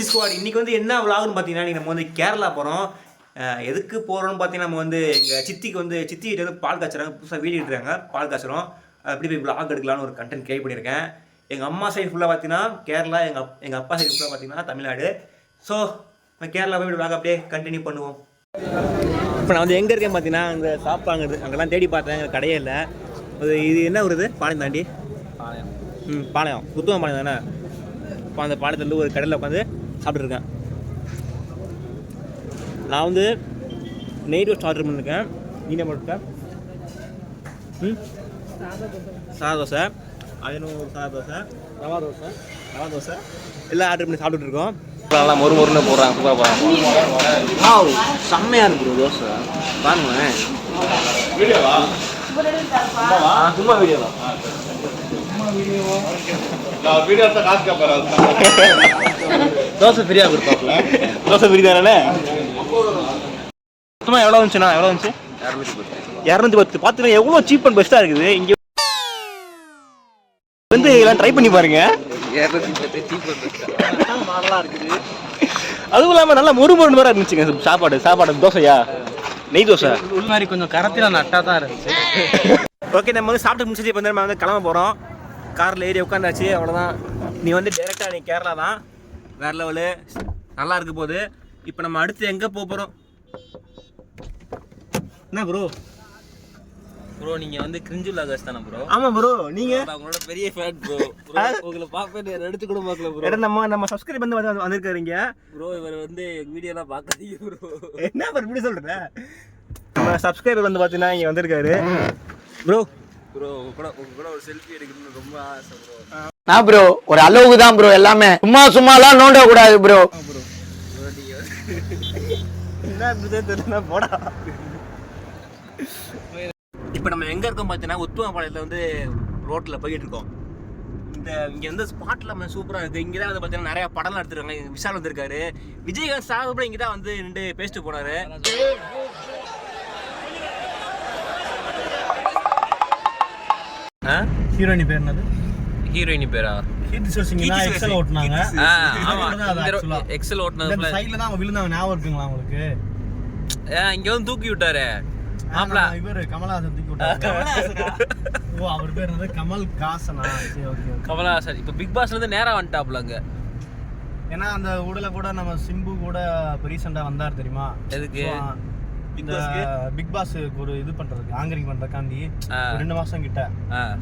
Squad இன்னைக்கு வந்து என்ன விலாகுன்னு பார்த்தீங்கன்னா நம்ம வந்து கேரளா போகிறோம். எதுக்கு போகிறோம்னு பார்த்தீங்கன்னா நம்ம வந்து எங்கள் சித்திக்கு வந்து சித்தி வீட்டு வந்து பால் காய்ச்சறாங்க, புதுசாக வீடு எடுத்துறாங்க, பால் காய்ச்சறோம். அப்படி போய் விலாக் எடுக்கலான்னு ஒரு கண்டென்ட் கிரியேட் பண்ணியிருக்கேன். எங்கள் அம்மா சைடு ஃபுல்லாக பார்த்தீங்கன்னா கேரளா, எங்கள் அப்பா சைடு ஃபுல்லாக பார்த்தீங்கன்னா தமிழ்நாடு. ஸோ கேரளா போய் விலாக் அப்படியே கண்டினியூ பண்ணுவோம். இப்போ நான் வந்து எங்கே இருக்கேன் பார்த்தீங்கன்னா இந்த சாப்பாங்கிறது அங்கெல்லாம் தேடி பார்த்தேன், எங்கள் கடையே இல்லை. இது என்ன வருது பாளையம் தாண்டி? பாளையம். பாளையம் புத்துவம் பாளையம் தானே. இப்போ அந்த பாளையத்துலேருந்து ஒரு கடையில் உட்காந்து சாப்பிட்ருக்கேன். நான் வந்து நெய் ரோஸ்ட் ஆர்டர் பண்ணியிருக்கேன். நீ என்ன பண்ணிருக்கேன்? சாதா தோசை, அதுன்னு ஒரு சாதா தோசை, ரவா தோசை எல்லாம் ஆர்டர் பண்ணி சாப்பிட்டுட்டு இருக்கோம். நல்லா மொறுன்னு போடுறாங்க. சூப்பராக செம்மையாக இருக்கு தோசை பாருங்களேன். சும்மா வீடியோ தான். தோசை ஃப்ரீயாக கொடுப்பாப்புல. தோசை ஃப்ரீ தானே. மொத்தமாக எவ்வளோ வந்துச்சுண்ணா? எவ்வளோ வந்துச்சு? 210. பார்த்தீங்கன்னா எவ்வளோ சீப் அண்ட் பெஸ்ட்டாக இருக்குது. இங்கே வந்து எல்லாம் ட்ரை பண்ணி பாருங்க. நல்லா இருக்குது. அதுவும் இல்லாமல் நல்லா மொறுமொறுன்னு வேறு இருந்துச்சுங்க சாப்பாடு. தோசையா? நெய் தோசை உள்ள மாதிரி கொஞ்சம் கரத்தில் நட்டாக தான் இருந்துச்சு. ஓகே, நம்ம வந்து சாப்பிட்டு முடிச்சு இப்போ நம்ம வந்து கிளம்ப போகிறோம். காரில் ஏறி உட்காந்தாச்சு, அவ்வளோதான். நீ வந்து டேரெக்டாக நீ கேரளா தான். வேறு லெவலு நல்லா இருக்க போகுது. இப்போ நம்ம அடுத்து எங்கே போகிறோம்? என்ன ப்ரோ நீங்கள் வந்து கிரிஞ்சு லாகர்ஸ் தானே ப்ரோ? ஆமாம் ப்ரோ, நீங்கள் அவங்களோட பெரிய ஃபேன் ப்ரோ. உங்களை பார்ப்பேன் எடுத்து கூட பார்க்கல ப்ரோ. நம்ம சப்ஸ்கிரைப் வந்து வந்திருக்காருங்க ப்ரோ. இவர் வந்து வீடியோலாம் பார்க்காதீங்க ப்ரோ. என்ன ப்ரோ இப்படி சொல்கிறேன்? நம்ம சப்ஸ்கிரைபர் வந்து பார்த்தீங்கன்னா இங்கே வந்திருக்காரு ப்ரோ. உங்க கூட ஒரு செல்ஃபி எடுக்கணும்னு ரொம்ப ஆசை ப்ரோ. நான் ப்ரோ ஒரு அளவுக்கு தான் ப்ரோ, எல்லாமே சும்மாலாம் நோண்ட கூடாது ப்ரோ. என்ன தெரியல போடா. இப்போ நம்ம எங்கே இருக்கோம் பார்த்தீங்கன்னா உத்துவம்பாளையத்தில் வந்து ரோட்டில் போய்கிட்டு இருக்கோம். இங்கே வந்து ஸ்பாட்லாம் சூப்பராக இருக்குது. இங்கே தான் வந்து பார்த்தீங்கன்னா நிறையா படம்லாம் எடுத்துருக்காங்க. விஷால் வந்திருக்காரு. விஜயகாந்த் சார் கூட இங்கே தான் வந்து நின்று பேசிட்டு போனார். ஹீரோயினி பேர் என்னது? ஹீரோயினி பேரா? எக்ஸல் ஓட்டுனாங்க. எக்ஸல் ஓட்டுனது சைடுல தான் அவங்க விழுந்தாங்க. ஞாபகம் இருக்குங்களா உங்களுக்கு? இங்க வந்து தூக்கி விட்டாரு இவரு கமலஹாசன் தூக்கி விட்டாரு. ஓ, அவர் பேர் என்னது? கமல்ஹாசனா? சரி, ஓகே. கமலஹாசன் இப்போ பிக் பாஸ்ல இருந்து நேரா வந்துட்டாப்ல அங்க. ஏன்னா அந்த ஊடல கூட நம்ம சிம்பு கூட ரீசெண்டா வந்தார் தெரியுமா? எதுக்கு? பிக் பாஸ் ஒரு இது பண்றதுக்கு, ஆங்கரிங் பண்றதுக்காண்டி 2 மாசம் கிட்ட.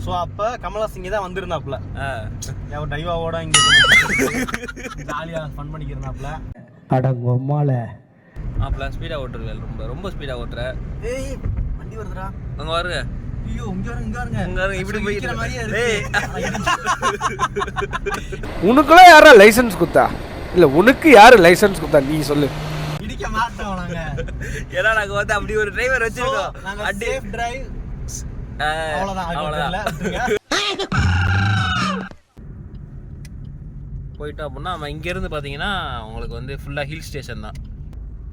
சோ அப்ப கமலஹாசன் இங்க தான் வந்திருந்தாப்ல. அவர் டைவாவோட இங்க ஜாலியா ஃபன் பண்ணிக்கிறனாப்ல. அடங்கம்மால ஆப்ல ஸ்பீடா ஓட்டுறீங்க. ரொம்ப ஸ்பீடா ஓட்டுற. ஏய் வண்டி வருதுடா. அங்க வருங்க. ஐயோ இங்க பாருங்க. இப்படி போயிக்கிற மாதிரியே இருக்கு. உனக்குலாம் யாரா லைசென்ஸ் கொடுத்தா? இல்ல உனக்கு யாரு லைசென்ஸ் கொடுத்தா நீ சொல்லு. இடிக்க மாட்டோம் நாங்க. ஏன்னா நாங்க வந்து அப்படி ஒரு டிரைவர் வச்சிருக்கோம். நாங்க சேஃப் டிரைவ். அவ்வளவுதான். போயிட்டோம் அப்படின்னா நம்ம இங்க இருந்து பாத்தீங்கன்னா உங்களுக்கு வந்து ஃபுல்லா ஹில் ஸ்டேஷன் தான்.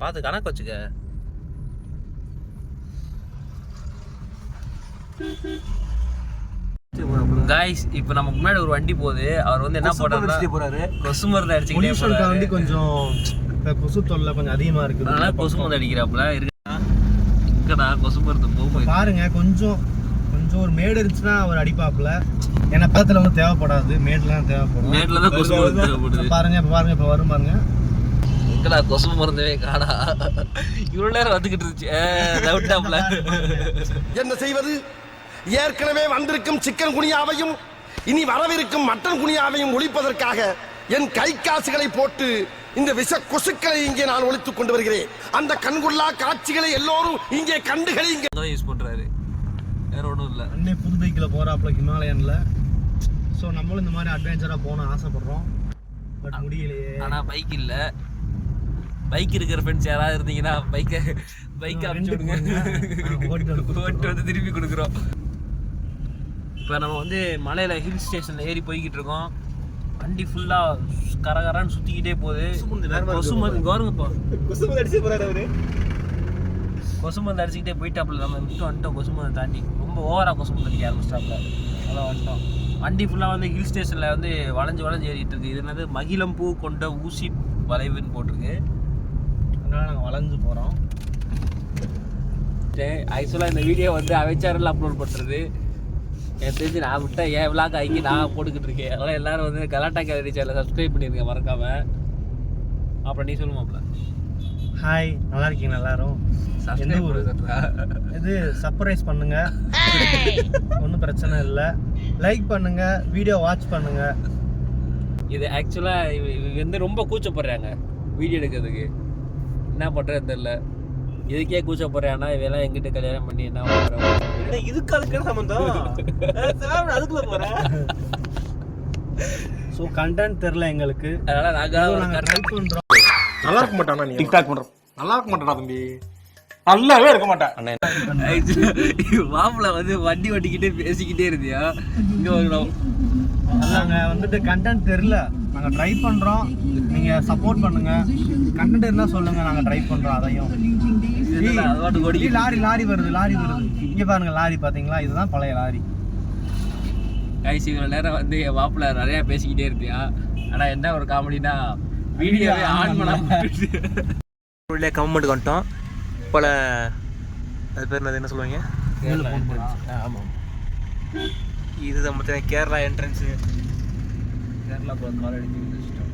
பார்த்து கணக்கு வச்சுக்க. गाइस இப்போ நம்ம முன்னாடி ஒரு வண்டி போகுது. அவர் வந்து என்ன போறாரு? கொசு மருந்து அடிச்சிட்டே போறாரு. வண்டி கொஞ்சம் கொசு தொல்லை கொஞ்சம் அதிகமா இருக்கு. அதனால கொசு மருந்து அடிக்கிறாப்ல. இருக்கடா கொசு மருந்து போய் பாருங்க. கொஞ்சம் ஒரு மேடு இருந்துச்சுன்னா அவர் அடிப்பாப்ல. ஏன்னா பக்கத்துல வந்து தேவைப்படாது. மேட்லாம் தேவைப்படும். மேட்ல தான் கொசு மருந்து தேவைப்படுது. பாருங்க இப்ப வரும் பாருங்க. எங்கடா கொசு மருந்தவே காணா. இவ்வளவு நேரம் வந்துகிட்டு இருந்துச்சு. டவுட்டாப்ல. என்ன செய்வது? ஏற்கனவே வந்திருக்கும் சிக்கன் குனியாவையும் இனி வரவிருக்கும் மட்டன் குனியாவையும் ஒழிப்பதற்காக என் கை காசுகளை போட்டு இந்த விஷ கொசுக்களை இங்கே நான் ஒழித்துக் கொண்டு வருகிறேன். அந்த கண்கொள்ளா காட்சிகளை எல்லோரும் இங்கே கண்டுகளை யூஸ் பண்றாரு. வேற ஒன்றும் இல்லை. அண்ணே புது பைக்கில் போறாப்புல ஹிமாலயன்ல. ஸோ நம்மளும் இந்த மாதிரி அட்வென்ச்சரா போன ஆசைப்படுறோம். பட் முடியலையே. ஆனா பைக் இல்ல. பைக் இருக்கிற ஃப்ரெண்ட்ஸ் யாராவது இருந்தீங்கன்னா பைக்கை அனுப்பிச்சு விடுங்க. ஓட்டு வந்து திருப்பி கொடுக்குறோம். இப்போ நம்ம வந்து மலையில ஹில் ஸ்டேஷன்ல ஏறி போய்கிட்டு இருக்கோம். வண்டி ஃபுல்லா கரகரான்னு சுத்திக்கிட்டே போகுது. கொசு மருந்து கவருங்கப்பா. கொசு மருந்து அடிச்சு போறாரு அவரு. கொசு மருந்து அடிச்சுக்கிட்டே போயிட்டாப்புல. நம்ம விட்டு வந்துட்டோம். கொசு மருந்து தாண்டி ரொம்ப ஓவரா கொசு மருந்து அடிக்க ஆரம்பிச்சிட்டாப்புல. அதான் வந்துட்டோம். வண்டி ஃபுல்லாக வந்து ஹில் ஸ்டேஷனில் வந்து வளைஞ்சு ஏறிட்டு இருக்கு. இது என்னது? மகிழம்பூ கொண்ட ஊசி வளைவுன்னு போட்டிருக்கு. அதனால நாங்கள் வளைஞ்சு போகிறோம். ஆக்சுவலாக இந்த வீடியோ வந்து அவச்சாரில் அப்லோட் பண்ணுறது எனக்கு தெரிஞ்சு நான் விட்ட ஏன் விளாக் ஆகி நான் போட்டுக்கிட்டு இருக்கேன். அதனால் எல்லோரும் வந்து கலாட்டா கேலரி சேனலை சப்ஸ்கிரைப் பண்ணியிருக்கேன் மறக்காமல். அப்புறம் நீ சொல்லுமாப்ல. ஹாய், நல்லா இருக்கீங்க எல்லாரும்? எந்த ஊர்? இது சர்ப்ரைஸ் பண்ணுங்க, ஒன்றும் பிரச்சனை இல்லை. லைக் பண்ணுங்க, வீடியோ வாட்ச் பண்ணுங்க. இது ஆக்சுவலாக இவங்க வந்து ரொம்ப கூச்சப்படுறாங்க வீடியோ எடுக்கிறதுக்கு. என்ன பண்ணுறதுன்னு தெரில. இதுக்கே கூச்சப்படுறான்னா இவெல்லாம் எங்கிட்ட கல்யாணம் பண்ணி என்ன பண்ணுறேன். இதுக்கு அதுக்கு சம்பந்தம் அதுக்குள்ள போகிறேன். ஸோ கண்டென்ட் தெரில எங்களுக்கு, அதனால் நாங்கள் ட்ரை பண்ணுறோம். நல்லா இருக்க மாட்டானா நீ? டிக்டாக் பண்றோம். நல்லா இருக்க மாட்டானா தம்பி? நல்லாவே இருக்க மாட்டேன். மாப்பிள்ள வந்து வண்டி ஓட்டிக்கிட்டே பேசிக்கிட்டே இருந்தியா? இங்கே வரணும். நாங்கள் வந்துட்டு கண்டென்ட் தெரில, நாங்கள் ட்ரை பண்ணுறோம். நீங்கள் சப்போர்ட் பண்ணுங்க. கண்டென்ட் இருந்தால் சொல்லுங்கள், நாங்கள் ட்ரை பண்ணுறோம். அதையும் லாரி வருது. இங்கே பாருங்க, லாரி பார்த்தீங்களா? இதுதான் பழைய லாரி. கைஸ் இவ்வளோ நேரம் வந்து என் மாப்பிள்ள நிறையா பேசிக்கிட்டே இருந்தியா. ஆனால் என்ன ஒரு காமெடினா வீடியோவே ஆன் பண்ண கமெண்ட் வந்துட்டோம் போல. அது பேர் என்ன சொல்லுவாங்க? ஆமாம், இதுதான் பார்த்தீங்கன்னா கேரளா என்ட்ரன்ஸு. கேரளா போகிற கார் அடிச்சு வச்சுட்டோம்.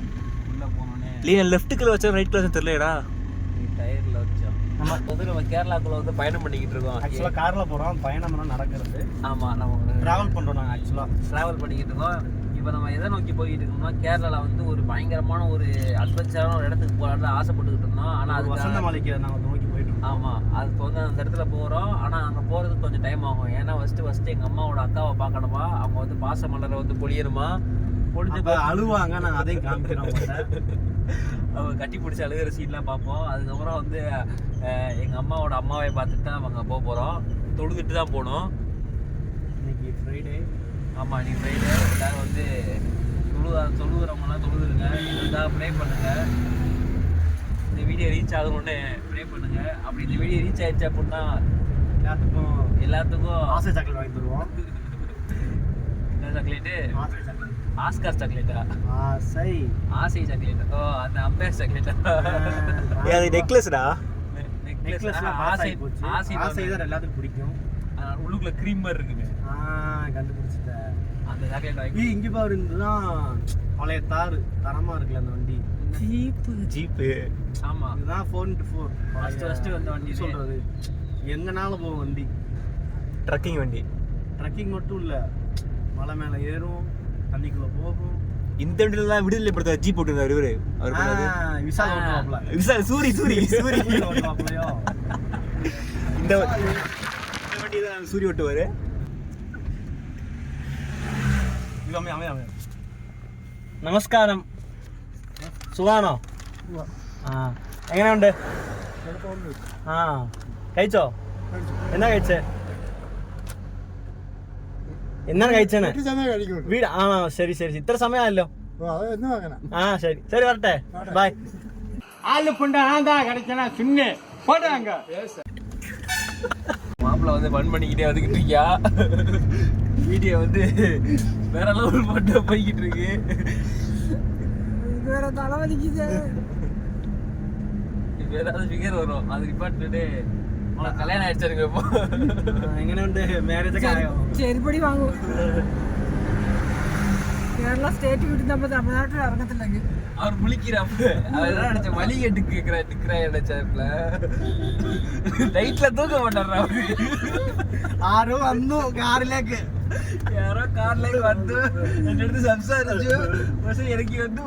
உள்ளே போனோன்னே இல்லையா லெஃப்ட்டுக்குள்ள வச்சா ரைட் கிளாஸ் தெரியலடா. டயரில் வச்சோம். நம்ம வந்து நம்ம கேரளாக்குள்ளே வந்து பயணம் பண்ணிக்கிட்டு இருக்கோம். ஆக்சுவலாக காரில் போகிறோம், பயணம்லாம் நடக்கிறது. ஆமாம், நம்ம ட்ராவல் பண்ணுறோம். நாங்கள் ஆக்சுவலாக ட்ராவல் பண்ணிக்கிட்டு இருக்கோம். இப்போ நம்ம எதை நோக்கி போய்கிட்டு இருக்கோம்னா கேரளாவில் வந்து ஒரு பயங்கரமான ஒரு அட்வென்ச்சரான ஒரு இடத்துக்கு போகலான்னு ஆசைப்பட்டுக்கிட்டு இருந்தோம். ஆனால் அது வசந்த மலைக்கு நாங்கள் நோக்கி போயிட்டு இருக்கோம். ஆமாம், அது வந்து அந்த இடத்துல போகிறோம். ஆனால் அங்கே போகிறதுக்கு கொஞ்சம் டைம் ஆகும். ஏன்னா ஃபஸ்ட்டு எங்கள் அம்மாவோட அக்காவை பார்க்கணுமா, அவங்க வந்து பாச மலரை வந்து பொழியணுமா, பொழிஞ்சு அழுவாங்க. நாங்கள் அதையும் காமிக்கிறோம். அவங்க கட்டி பிடிச்சி அழுகிற சீன்லாம் பார்ப்போம். அதுக்கப்புறம் வந்து எங்கள் அம்மாவோட அம்மாவை பார்த்துட்டு தான் அவங்க போக போகிறோம். தொழுதுட்டு தான் போகணும். இன்னைக்கு ஃப்ரைடே. ஆமாம், இன்னைக்கு ஃப்ரைடே. எல்லோரும் வந்து தொழுகிறவங்களாம் தொழுதுருங்க. இதுதான் ப்ரே பண்ணுங்கள். இந்த வீடியோ ரீச் ஆகணும்னு ப்ரே பண்ணுங்கள். அப்படி இந்த வீடியோ ரீச் ஆகிடுச்சு அப்படின்னா எல்லாத்துக்கும் ஆசை சாக்லேட் வாங்கி தருவோம். என்ன சாக்லேட்டு? ஆஸ்கார் சாக்லேட்டா? ஆசை சாக்லேட். ஓ, அந்த அம்பேர் சாக்லேட்டா? அது நெக்லஸ்டா. ஆசை தான் எல்லாத்துக்கும் பிடிக்கும். உள்ளுக்குள்ள க்ரீம் மாதிரி இருக்குங்க. கண்டுபிடிச்சிட்டேன். அந்த சாக்லேட் வாங்கி இங்கே பாரு, இதுதான் பழைய தார். தரமா இருக்குல்ல அந்த வண்டி. ஜீப்பு. ஆமாம், இதுதான் 4x4 ஃபஸ்ட்டு வந்த வண்டி. சொல்றது எங்கனாலும் போகும் வண்டி. ட்ரக்கிங் வண்டி. ட்ரக்கிங் மட்டும் இல்லை, மலை மேலே ஏறும், தண்ணிக்குள்ளே போகும். இந்த வண்டியில தான் விடுதலை படுத்த ஜீப் போட்டுருந்தாரு இவரு. விசால் ஓட்டுவாப்ல. விசால் சூரி ஓட்டுவாப்லையோ. இந்த வண்டி தான் சூரி ஓட்டுவாரு. നമസ്കാരം, സുഖാണോ? എങ്ങനെയുണ്ട്? കഴിച്ചോ? എന്നാ കഴിച്ചേ? എന്നാണ് കഴിച്ചേനെ? വീട് ആണോ? ശരി. ഇത്ര സമയമല്ലോ. ശരി വരട്ടെ. ബൈ. மாப்பிள்ள வந்து ஃபன் பண்ணிக்கிட்டே வந்துக்கிட்டு இருக்கியா? வீடியோ வந்து வேற லெவல் போட்டு போய்கிட்டு இருக்கு. வேற தலைவலிக்குது. இப்போ ஏதாவது ஃபிகர் வரும், அது ரிப்பார்ட்மெண்ட்டு உனக்கு கல்யாணம் ஆயிடுச்சாருங்க. இப்போ എങ്ങനെയുണ്ട്? മാരേജ് ആയോ? ചെരുപ്പടി വാങ്ങും. കേരള സ്റ്റേറ്റ് വിട്ട് നമ്മൾ തമിഴ്നാട്ടിൽ ഇറങ്ങത്തില്ലെങ്കിൽ அவர் முழிக்கிறாப்ப அவர் என்ன நினைச்ச வலி கேட்டு நிக்கிறா நினைச்சாப்புல. நைட்ல தூக்க மாட்டாரா? ആരോ വന്നു കാറിലേക്ക്. யாரோ கார்லேயே வந்து என்னெடுத்து സംസാരിച്ചു. പക്ഷെ എനിക്ക് வந்து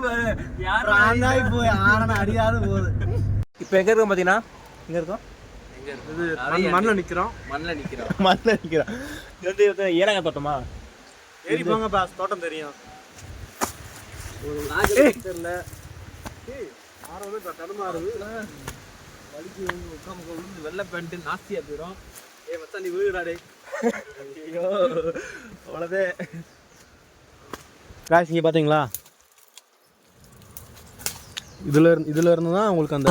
யாரும் ஆனாய் போய் ஆறன அடியாத போகுது. இப்போ எங்க இருக்கோம் பார்த்தீங்கன்னா? எங்க இருக்கோம்? மண்ணில் நிற்கிறோம். இது வந்து ஏலக்காய் தோட்டமா? ஏறி போங்கப்பா, தோட்டம் தெரியும். தெரியல. தடுமாறுது. வலிக்கு விழுந்து வெள்ளை பேண்ட் நாஸ்தியா போயிடும். மச்சான் நீ வீடுடாடே. ஐயோ அவ்வளோதே. காசு இங்கே பார்த்தீங்களா? இதில் இருந்து தான் உங்களுக்கு அந்த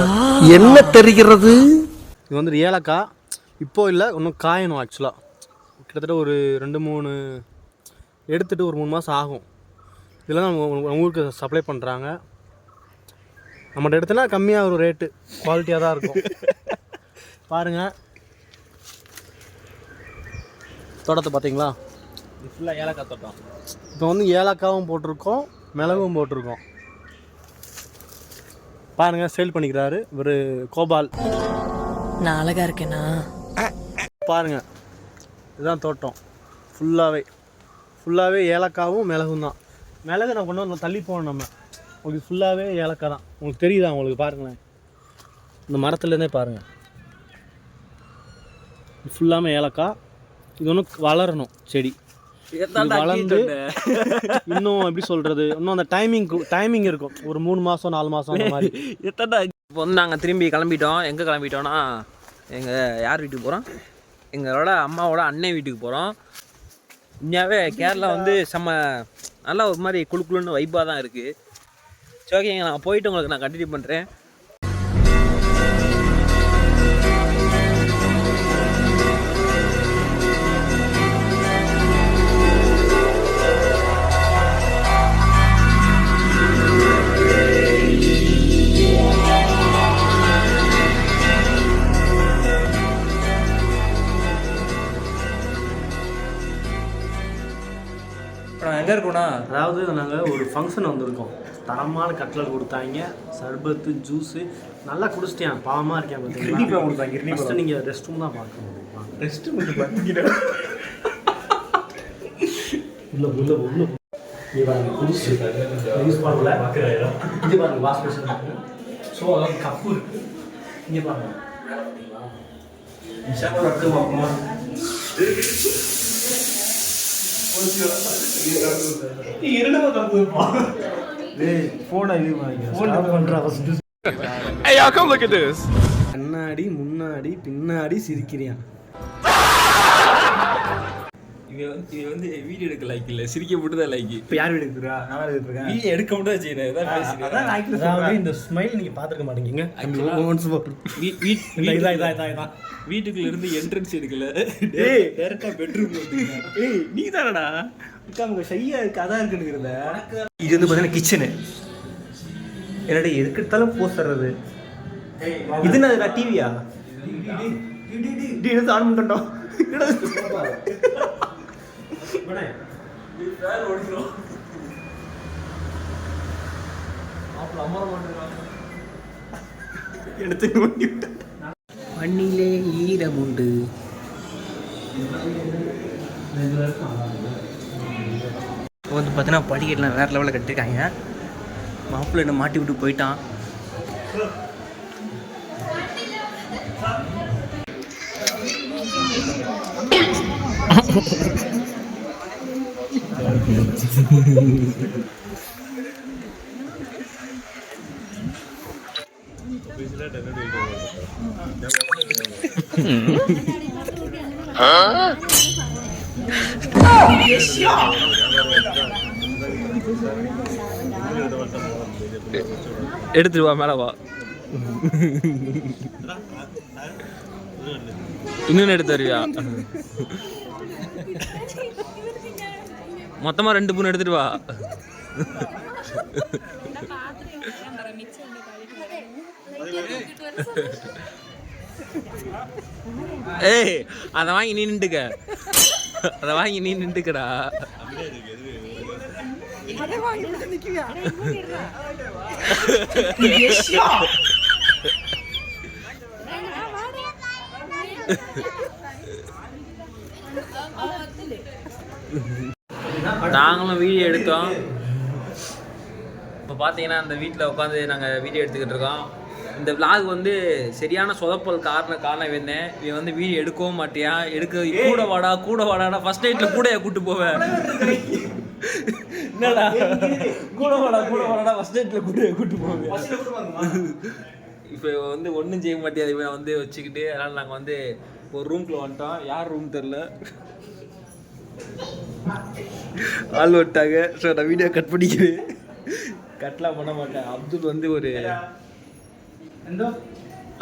என்ன தெரிகிறது? இது வந்து ஏலக்காய். இப்போ இல்லை, இன்னும் காயணும். ஆக்சுவலாக கிட்டத்தட்ட ஒரு 2-3 எடுத்துகிட்டு ஒரு 3 மாதம் ஆகும். இதெல்லாம் நம்ம ஊருக்கு சப்ளை பண்ணுறாங்க. நம்மகிட்ட எடுத்தனா கம்மியாக ஒரு ரேட்டு, குவாலிட்டியாக தான் இருக்கும். பாருங்கள் தோட்டத்தை பார்த்தீங்களா? இது ஃபுல்லாக ஏலக்காய் தோட்டம். இப்போ வந்து ஏலக்காவும் போட்டிருக்கோம், மிளகும் போட்டிருக்கோம். பாருங்கள் சேல் பண்ணிக்கிறாரு ஒரு கோபால். நான் அழகா இருக்கேனா? பாருங்கள் இதுதான் தோட்டம். ஃபுல்லாகவே ஏலக்காவும் மிளகும் தான். மிளகு நான் கொண்டு வந்து தள்ளி போகணும். நம்ம உங்களுக்கு ஃபுல்லாகவே ஏலக்காய் தான். உங்களுக்கு தெரியுதா? உங்களுக்கு பாருங்களேன், இந்த மரத்துலேருந்தே பாருங்கள், ஃபுல்லாமே ஏலக்காய். இது ஒன்றும் வளரணும் செடி. இது வளர்ந்து இன்னும் எப்படி சொல்கிறது, இன்னும் அந்த டைமிங் இருக்கும், ஒரு 3 மாதம் 4 மாதம் அந்த மாதிரி. இப்போ வந்து நாங்கள் திரும்பி கிளம்பிட்டோம். எங்கே கிளம்பிட்டோன்னா எங்கள் யார் வீட்டுக்கு போகிறோம்? எங்களோட அம்மாவோட அண்ணன் வீட்டுக்கு போகிறோம். உண்மையாகவே கேரளா வந்து செம்ம நல்லா ஒரு மாதிரி குழுன்னு வைப்பாக தான் இருக்குது. சரி ஓகேங்க, நான் போயிட்டு உங்களுக்கு நான் கண்டினியூ பண்ணுறேன். எங்கே இருக்கோண்ணா? அதாவது நாங்கள் ஒரு ஃபங்க்ஷன் வந்திருக்கோம். தரமான கட்லட் கொடுத்தாங்க, சர்பத்து, ஜூஸு நல்லா குடிச்சிட்டேன். பாவமாக இருக்கேன் பார்த்தீங்கன்னா. கொடுத்தாங்க. ஃபஸ்ட்டு நீங்கள் ரெஸ்ட் ரூம் தான் பார்க்க முடியும். ரெஸ்ட் மட்டும் பார்த்தீங்கன்னா உள்ள நீ பாருங்க குடிச்சு யூஸ் பண்ணல. இங்கே பாருங்க வாஷ் பேஷன் இருக்கு. ஸோ அதாவது கப்பு இங்கே பாருங்க. கண்ணாடி முன்னாடி பின்னாடி சிரிக்கிறியான். இவன் வந்து வீடியோ எடுக்க லைக் இல்லை, சிரிக்க மட்டும் தான் லைக். இப்போ யார் வீடு எடுத்துருக்கா? நான் எடுத்துருக்கேன். வீடியோ எடுக்க மட்டும் தான் செய்யணும். அதாவது இந்த ஸ்மைல் நீங்கள் பார்த்துருக்க மாட்டீங்க. வீட்டுக்குள்ள இருந்து என்ட்ரன்ஸ் எடுக்கல, டேரக்டா பெட்ரூம். நீ தானடா உங்க ஷையா இருக்கு, அதான் இருக்குன்னு. இது வந்து பார்த்தீங்கன்னா கிச்சனு. என்னடா எதுக்கு எடுத்தாலும் போஸ்ட் தர்றது. இது நான் டிவியா எடுத்து ஆன் பண்ணிட்டோம். எடுத்து மண்ணிலே ஈரம் உண்டு. வந்து பார்த்தீங்கன்னா படிக்கட்டுலாம் வேறு லெவலில் கட்டிருக்காங்க. மாப்பிள்ளை என்ன மாட்டி விட்டு போயிட்டான். எடுத்துட்டு வா, மேல வா. இன்னொன்னு எடுத்து வருவியா? மொத்தமா 2 பூன் எடுத்துட்டு வா. ஏய், அதை வாங்கி நீ நின்றுக்க. அதை வாங்கி நீ நின்றுக்கடா. நாங்களும் வீடியோ எடுத்தோம். இப்போ பார்த்தீங்கன்னா அந்த வீட்டில் உட்காந்து நாங்கள் வீடியோ எடுத்துக்கிட்டு இருக்கோம். இந்த vlog வந்து சரியான சொதப்பல் காரணம் வேணேன். இவன் வந்து வீடியோ எடுக்கவும் மாட்டியா, கூட வாடாடா. ஃபர்ஸ்ட் நைட்டில் கூடையா கூப்பிட்டு போவேன். என்னடா கூட வாடாடா ஃபர்ஸ்ட் நைட்டில் கூப்பிட்டு போவேன். இப்போ வந்து ஒன்றும் செய்ய மாட்டேன். இவன் வந்து வச்சுக்கிட்டு, அதனால் நாங்கள் வந்து ஒரு ரூம்குள்ளே வந்துட்டோம். யார் ரூம் தெரில, ஆள் விட்டாங்க. ஸோ நான் வீடியோ கட் பண்ணிக்கிறேன். கட்லாம் பண்ண மாட்டேன். அப்துல் வந்து ஒரு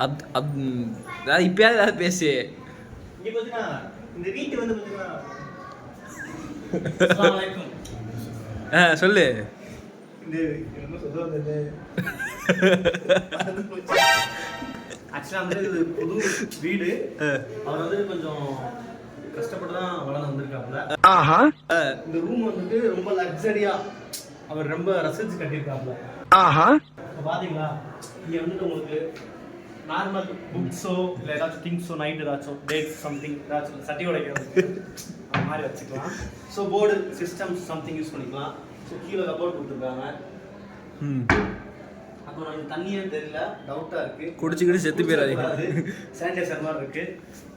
அதாவது இப்பயாவது ஏதாவது பேசு. இந்த வீட்டு வந்து சொல்லு. ஆக்சுவலாக வந்து இது புது வீடு. அவர் வந்து கொஞ்சம் கஷ்டப்பட்டு தான் வளர்ந்து வந்திருக்காப்புல. இந்த ரூம் வந்துட்டு ரொம்ப லக்ஸரியா அவர் ரொம்ப ரசிச்சு கட்டியிருக்காப்புல. பாத்தீங்களா, இங்க வந்துட்டு உங்களுக்கு நார்மல் புக்ஸோ இல்லை ஏதாச்சும் திங்ஸோ நைட் ஏதாச்சும் டேட்ஸ் சம்திங் ஏதாச்சும் சட்டி உடைக்கிறதுக்கு அந்த மாதிரி வச்சுக்கலாம். So board systems something use பண்ணிக்கலாம். ஸோ கீழே கபோர்ட் கொடுத்துருக்காங்க. அப்புறம் எனக்கு தண்ணியே தெரியல, டவுட்டா இருக்கு. குடிச்சுக்கிட்டு செத்து போயிடாதீங்க. சானிடைசர் மாதிரி இருக்கு.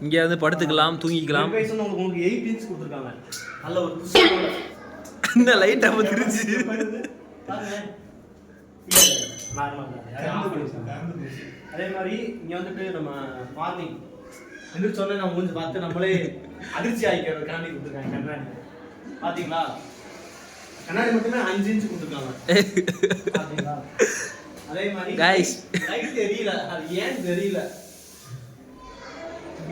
இங்க வந்து படுத்துக்கலாம், தூங்கிக்கலாம். உங்களுக்கு 8 இன்ச் கொடுத்துருக்காங்க. நல்ல ஒரு இந்த லைட் அப்ப திருச்சி அதே மாதிரி இங்க வந்துட்டு நம்ம மார்னிங் சொன்ன நம்ம மூஞ்சி பார்த்து நம்மளே அதிர்ச்சி ஆகிக்கிற கண்ணாடி கொடுத்துருக்காங்க. கண்ணாடி பாத்தீங்களா, கண்ணாடி மட்டுமே 5 இன்ச் கொடுத்துருக்காங்க. பாத்தீங்களா, அதே மாதிரி லைட் தெரியல, அது ஏன் தெரியல,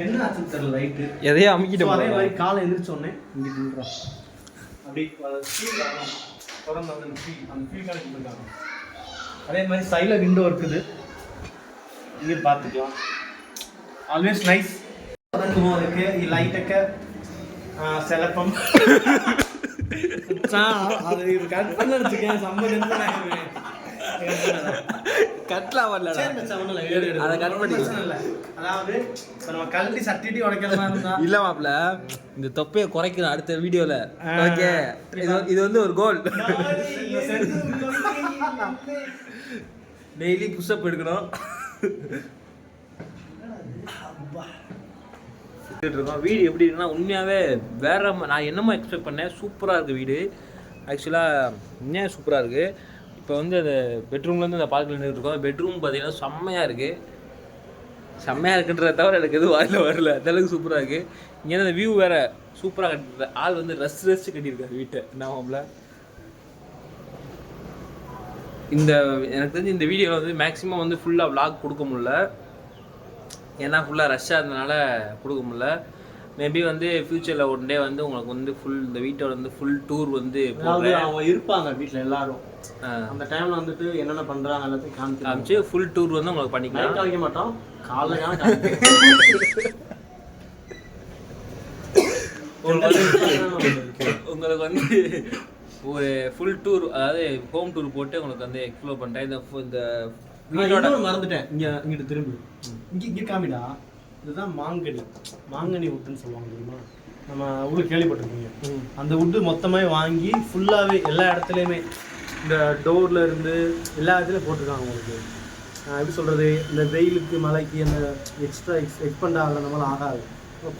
என்ன ஆச்சு தெரியல லைட்டு எதையோ அமுக்கிட்டு. அதே மாதிரி காலை எந்திரிச்ச உடனே இங்க நின்றோம் அப்படி ஃபீல் ஆகும். தொடர்ந்து அந்த ஃபீல் கொடுத்துருக்காங்க. அதே மாதிரி சைடில் விண்டோ இருக்குது, இங்கே பார்த்துக்கலாம். ஆல்வேஸ் நைஸ் இருக்கு. லைட்டக்க செலப்பம் அது இது கட் பண்ண வச்சுக்கேன். சம்பந்தம் கட்லாம் வரல, அதை கட் பண்ணி இல்லை. அதாவது இப்போ நம்ம கல்வி சட்டிட்டு உடைக்கிற மாதிரி இருந்தா இல்ல மாப்ள, இந்த தொப்பையை குறைக்கணும் அடுத்த வீடியோல. ஓகே, இது வந்து ஒரு கோல். டெய்லி புஷ்அப் எடுக்கணும். வீடு எப்படி இருக்குன்னா உண்மையாகவே வேற. நான் என்னமோ எக்ஸ்பெக்ட் பண்ணேன். சூப்பராக இருக்குது வீடு. ஆக்சுவலாக இன்னும் சூப்பராக இருக்குது. இப்போ வந்து அந்த பெட்ரூம்லேருந்து அந்த பார்க்கில் நின்றுருக்கோம். பெட்ரூம் பார்த்தீங்கன்னா செம்மையாக இருக்குது. செம்மையாக இருக்குன்றத தவிர எனக்கு எதுவும் வாயில் வரல. அந்தளவுக்கு சூப்பராக இருக்குது. இங்கே அந்த வியூ வேறு சூப்பராக கட்டிருக்கேன். ஆள் வந்து ரசிச்சு கட்டியிருக்காரு வீட்டை. நாம இந்த எனக்கு தெரிஞ்சு இந்த வீடியோவில் வந்து மேக்ஸிமம் வந்து ஃபுல்லாக விளாக் கொடுக்க முடியல, ஏன்னா ஃபுல்லாக ரஷ்ஷாக இருந்தனால கொடுக்க முடியல. மேபி வந்து ஃப்யூச்சரில் ஒன் டே வந்து உங்களுக்கு வந்து ஃபுல் இந்த வீட்டோட வந்து ஃபுல் டூர் வந்து அவங்க இருப்பாங்க வீட்டில் எல்லாரும். அந்த டைமில் வந்துட்டு என்னென்ன பண்ணுறாங்க எல்லாத்தையும் காமிச்சு ஃபுல் டூர் வந்து உங்களுக்கு பண்ணிக்கலாம். வைக்க மாட்டோம், காலைல உங்களுக்கு வந்து ஒரு ஃபுல் டூர், அதாவது ஹோம் டூர் போட்டு உங்களுக்கு வந்து எக்ஸ்ப்ளோர் பண்ணுறேன். இந்த வீடோட மறந்துட்டேன். இங்கிட்டு திரும்பி இங்கே காமிடா. இதுதான் மாங்கனி உட்டுன்னு சொல்லுவாங்க தெரியுமா, நம்ம ஊருக்கு கேள்விப்பட்டிருக்கீங்க. அந்த உட்டு மொத்தமாக வாங்கி ஃபுல்லாகவே எல்லா இடத்துலையுமே இந்த டோரில் இருந்து எல்லா இடத்துலையும் போட்டிருக்காங்க. உங்களுக்கு எப்படி சொல்கிறது, இந்த வெயிலுக்கு மழைக்கு அந்த எக்ஸ்ட்ரா எக்ஸ்பெண்ட் ஆகல நம்மளால ஆகாது,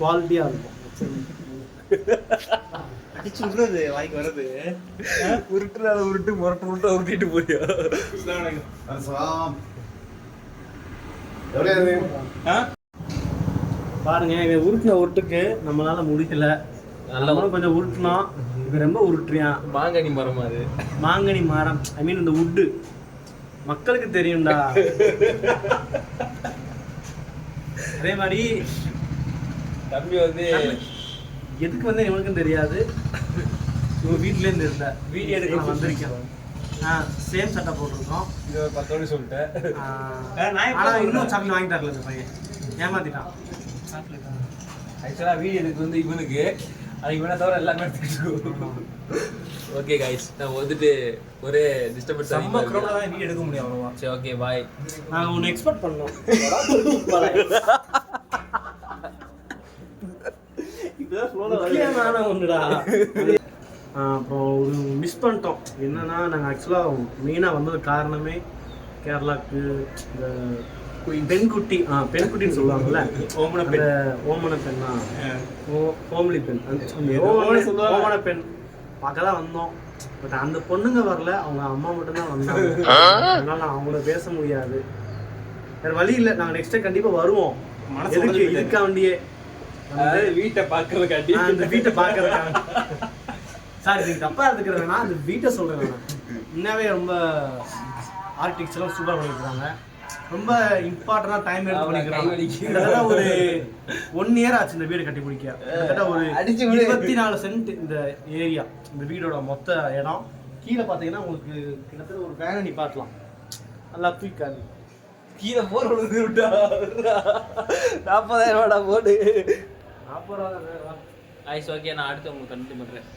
குவாலிட்டியாக இருக்கும். அடிச்சு விடுறது வாய்க்கு வர்றது உருட்டுறாத உருட்டு முரட்டு உருட்டிட்டு போறியா? பாருங்க, இவன் உருட்டின உருட்டுக்கு நம்மளால முடியல. நம்மளும் கொஞ்சம் உருட்டினோம், இப்போ ரொம்ப உருட்டுறியான். மாங்கனி மரம், அது மாங்கனி மரம், ஐ மீன் இந்த உட்டு மக்களுக்கு தெரியும்டா. அதே மாதிரி தம்பி வந்து எதுக்கு வந்து இவனுக்கும் தெரியாது. இவன் வீட்லேருந்து இருந்த வீடியோ எடுக்க வந்திருக்கேன். சேம் சட்டை போட்டிருக்கோம். இது 10 மணி சொல்லிட்டேன். ஆனால் இன்னும் சாக்லேட் வாங்கி தரல இந்த பையன், ஏமாத்திட்டான். ஆக்சுவலாக வீடியோ எடுக்கு வந்து இவனுக்கு, அதுக்கு வேணா தவிர எல்லாமே எடுத்துக்கிட்டு. ஓகே கைஸ், நான் வந்துட்டு ஒரே டிஸ்டர்பன்ஸ் வீடியோ எடுக்க முடியும் அவ்வளோவா. சரி, ஓகே பாய். நாங்கள் ஒன்று எக்ஸ்பெக்ட் பண்ணோம். முக்கியமான ஒன்றுடா. அப்புறம் ஒரு மிஸ் பண்ணிட்டோம். என்னன்னா, நாங்கள் ஆக்சுவலாக மெயினாக வந்தது காரணமே கேரளாவுக்கு இந்த பெண்குட்டி பெண்குட்டின்னு சொல்லுவாங்கல்ல, ஓமன பெண்ணா, ஹோம்லி பெண், ஓமன பெண் பார்க்க தான் வந்தோம். பட் அந்த பொண்ணுங்க வரல, அவங்க அம்மா மட்டும்தான் வந்தாங்க. அதனால நான் அவங்கள பேச முடியாது, வேற வழி இல்லை. நாங்கள் நெக்ஸ்ட் டைம் கண்டிப்பாக வருவோம். எதுக்கு இதுக்கா வண்டியே வீட்டை பார்க்கறதுக்காண்டி, அந்த வீட்டை பார்க்கறதுக்காக. சார், நீங்க தப்பா எடுத்துக்கிறேன்னா அந்த வீட்டை சொல்றேன். உண்மையாவே ரொம்ப ஆர்கிடெக்சர்லாம் சூப்பராக பண்ணியிருக்காங்க. ரொம்ப இம்பார்ட்டண்டாக டைம் எடுத்து பண்ணிக்கிறாங்க. கிட்டத்தட்ட ஒரு 1 இயர் ஆச்சு இந்த வீடு கட்டி முடிக்க. கிட்டத்தட்ட ஒரு 24 சென்ட் இந்த ஏரியா, இந்த வீடோட மொத்த இடம் கீழே பார்த்தீங்கன்னா உங்களுக்கு கிட்டத்தட்ட ஒரு வேனை நிப்பாட்டலாம், நல்லா தூக்காது. கீழே போர் விழுந்து விட்டா 40,000 ரூபாடா போடு. 40,000 ஐஸ் ஓகே, நான் அடுத்து உங்களுக்கு கண்டினியூ பண்ணுறேன்.